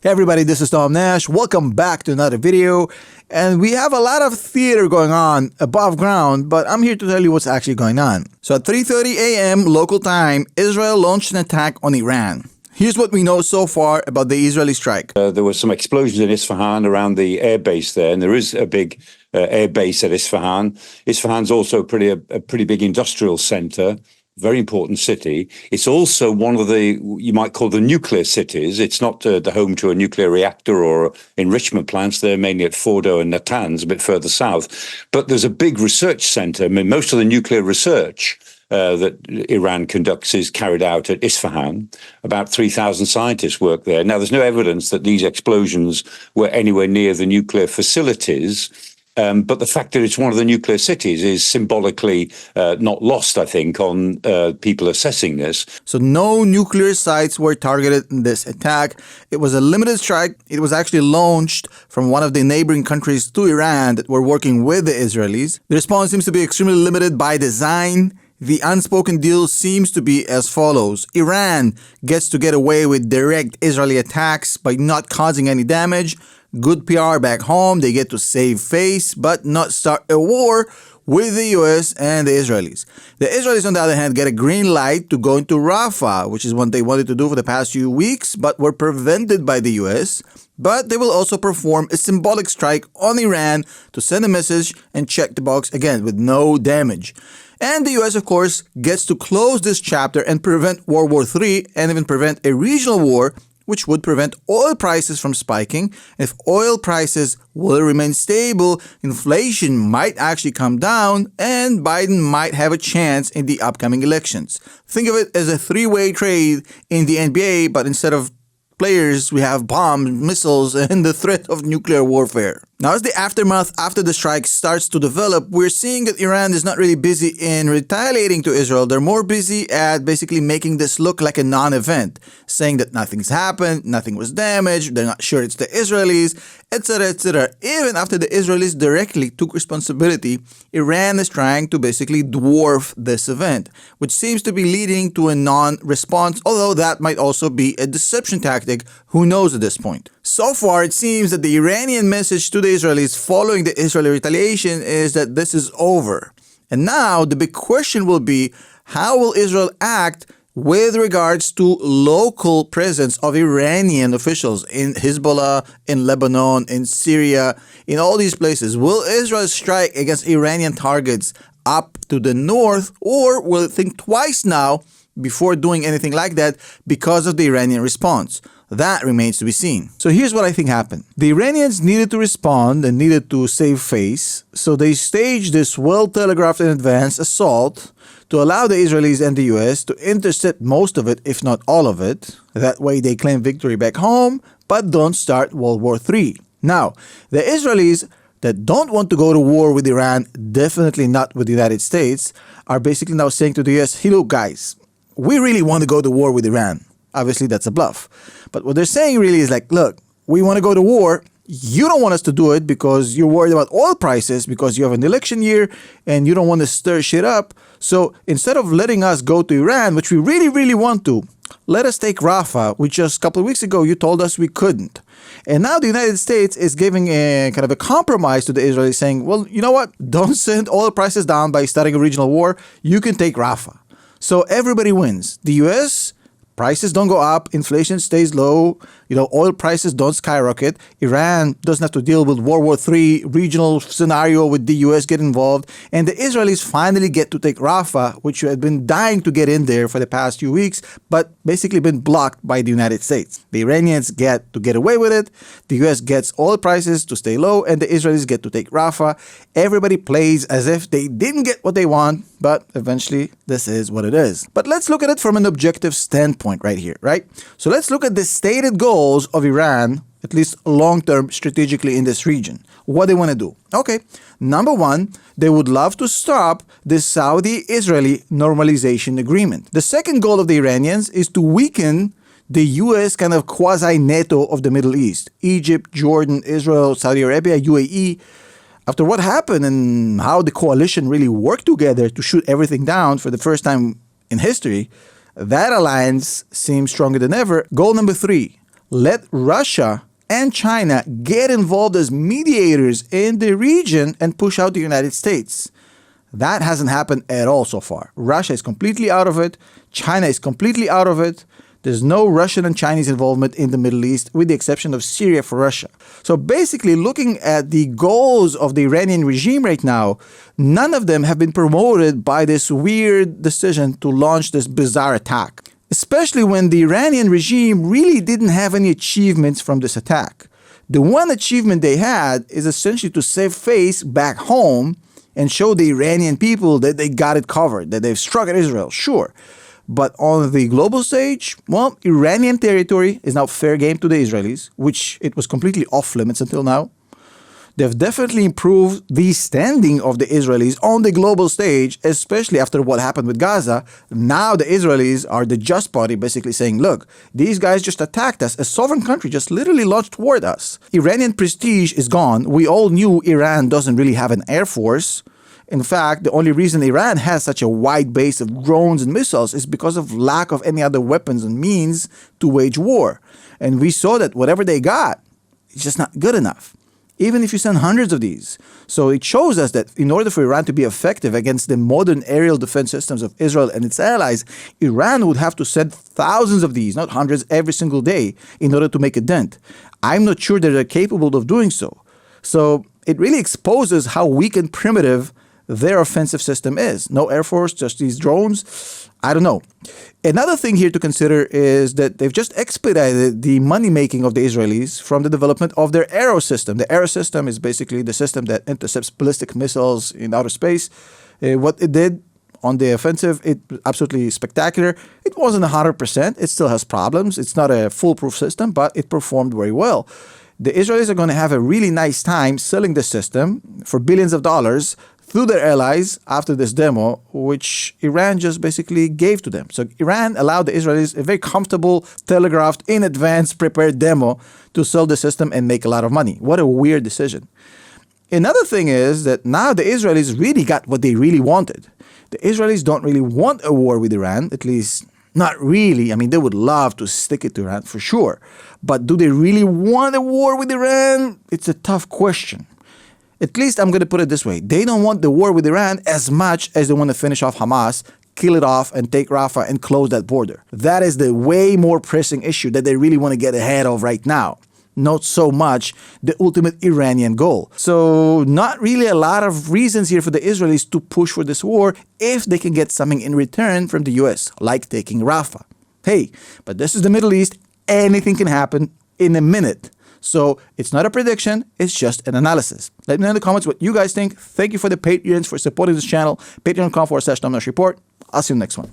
Hey everybody, this is Tom Nash. Welcome back to another video. And we have a lot of theater going on above ground, but I'm here to tell you what's actually going on. So at 3:30 a.m. local time, Israel launched an attack on Iran. Here's what we know so far about the Israeli strike. There were some explosions in Isfahan around the air base there, and there is a big air base at Isfahan. Isfahan's also a pretty big industrial center. Very important city. It's also one of the, you might call the nuclear cities. It's not the home to a nuclear reactor or enrichment plants. They're mainly at Fordo and Natanz, a bit further south. But there's a big research center. I mean, most of the nuclear research that Iran conducts is carried out at Isfahan. About 3,000 scientists work there. Now, there's no evidence that these explosions were anywhere near the nuclear facilities. But the fact that it's one of the nuclear cities is symbolically not lost, I think, on people assessing this. So no nuclear sites were targeted in this attack. It was a limited strike. It was actually launched from one of the neighboring countries to Iran that were working with the Israelis. The response seems to be extremely limited by design. The unspoken deal seems to be as follows. Iran gets to get away with direct Israeli attacks by not causing any damage. Good PR back home, they get to save face, but not start a war with the US and the Israelis. The Israelis, on the other hand, get a green light to go into Rafah, which is what they wanted to do for the past few weeks, but were prevented by the US. But they will also perform a symbolic strike on Iran to send a message and check the box again with no damage. And the US, of course, gets to close this chapter and prevent World War III and even prevent a regional war, which would prevent oil prices from spiking. If oil prices will remain stable, inflation might actually come down, and Biden might have a chance in the upcoming elections. Think of it as a three-way trade in the NBA, but instead of players, we have bombs, missiles, and the threat of nuclear warfare. Now, as the aftermath after the strike starts to develop, we're seeing that Iran is not really busy in retaliating to Israel. They're more busy at basically making this look like a non-event, saying that nothing's happened, nothing was damaged, they're not sure it's the Israelis, etc., etc. Even after the Israelis directly took responsibility, Iran is trying to basically dwarf this event, which seems to be leading to a non-response, although that might also be a deception tactic. Who knows at this point? So far, it seems that the Iranian message to the Israelis following the Israeli retaliation is that this is over. And now the big question will be, how will Israel act with regards to local presence of Iranian officials in Hezbollah, in Lebanon, in Syria, in all these places? Will Israel strike against Iranian targets up to the north, or will it think twice now before doing anything like that because of the Iranian response? That remains to be seen. So here's what I think happened. The Iranians needed to respond and needed to save face, so they staged this well-telegraphed in advance assault to allow the Israelis and the US to intercept most of it, if not all of it. That way they claim victory back home, but don't start World War III. Now, the Israelis that don't want to go to war with Iran, definitely not with the United States, are basically now saying to the US, hey, look guys, we really want to go to war with Iran. Obviously, that's a bluff. But what they're saying really is like, look, we want to go to war. You don't want us to do it because you're worried about oil prices because you have an election year and you don't want to stir shit up. So instead of letting us go to Iran, which we really, really want to, let us take Rafah, which just a couple of weeks ago you told us we couldn't. And now the United States is giving a kind of a compromise to the Israelis saying, well, you know what? Don't send oil prices down by starting a regional war. You can take Rafah. So everybody wins. The US, prices don't go up, inflation stays low, oil prices don't skyrocket. Iran doesn't have to deal with World War III regional scenario with the US get involved. And the Israelis finally get to take Rafah, which had been dying to get in there for the past few weeks, but basically been blocked by the United States. The Iranians get to get away with it. The US gets oil prices to stay low, and the Israelis get to take Rafah. Everybody plays as if they didn't get what they want, but eventually this is what it is. But let's look at it from an objective standpoint right here, right? So let's look at the stated goals of Iran, at least long-term strategically in this region. What they want to do. Okay, number one, they would love to stop the Saudi-Israeli normalization agreement. The second goal of the Iranians is to weaken the U.S. kind of quasi-NATO of the Middle East. Egypt, Jordan, Israel, Saudi Arabia, UAE. After what happened and how the coalition really worked together to shoot everything down for the first time in history, that alliance seems stronger than ever. Goal number three, let Russia and China get involved as mediators in the region and push out the United States. That hasn't happened at all so far. Russia is completely out of it. China is completely out of it. There's no Russian and Chinese involvement in the Middle East, with the exception of Syria for Russia. So basically, looking at the goals of the Iranian regime right now, none of them have been promoted by this weird decision to launch this bizarre attack. Especially when the Iranian regime really didn't have any achievements from this attack. The one achievement they had is essentially to save face back home and show the Iranian people that they got it covered, that they've struck at Israel, sure. But on the global stage, well, Iranian territory is now fair game to the Israelis, which it was completely off limits until now. They've definitely improved the standing of the Israelis on the global stage, especially after what happened with Gaza. Now the Israelis are the just party, basically saying, look, these guys just attacked us. A sovereign country just literally launched toward us. Iranian prestige is gone. We all knew Iran doesn't really have an air force. In fact, the only reason Iran has such a wide base of drones and missiles is because of lack of any other weapons and means to wage war. And we saw that whatever they got, it's just not good enough, even if you send hundreds of these. So it shows us that in order for Iran to be effective against the modern aerial defense systems of Israel and its allies, Iran would have to send thousands of these, not hundreds, every single day in order to make a dent. I'm not sure that they're capable of doing so. So it really exposes how weak and primitive their offensive system is. No air force, just these drones. I don't know. Another thing here to consider is that they've just expedited the money making of the Israelis from the development of their Arrow system. The Arrow system is basically the system that intercepts ballistic missiles in outer space. What it did on the offensive, it absolutely spectacular. It wasn't 100%. It still has problems. It's not a foolproof system, but it performed very well. The Israelis are going to have a really nice time selling the system for billions of dollars through their allies after this demo, which Iran just basically gave to them. So Iran allowed the Israelis a very comfortable, telegraphed, in advance, prepared demo to sell the system and make a lot of money. What a weird decision. Another thing is that now the Israelis really got what they really wanted. The Israelis don't really want a war with Iran, at least not really. I mean, they would love to stick it to Iran for sure. But do they really want a war with Iran? It's a tough question. At least I'm going to put it this way. They don't want the war with Iran as much as they want to finish off Hamas, kill it off, and take Rafah and close that border. That is the way more pressing issue that they really want to get ahead of right now. Not so much the ultimate Iranian goal. So not really a lot of reasons here for the Israelis to push for this war if they can get something in return from the US, like taking Rafah. Hey, but this is the Middle East. Anything can happen in a minute. So it's not a prediction, it's just an analysis. Let me know in the comments what you guys think. Thank you for the Patreons for supporting this channel. Patreon.com/NomNoshReport. I'll see you in the next one.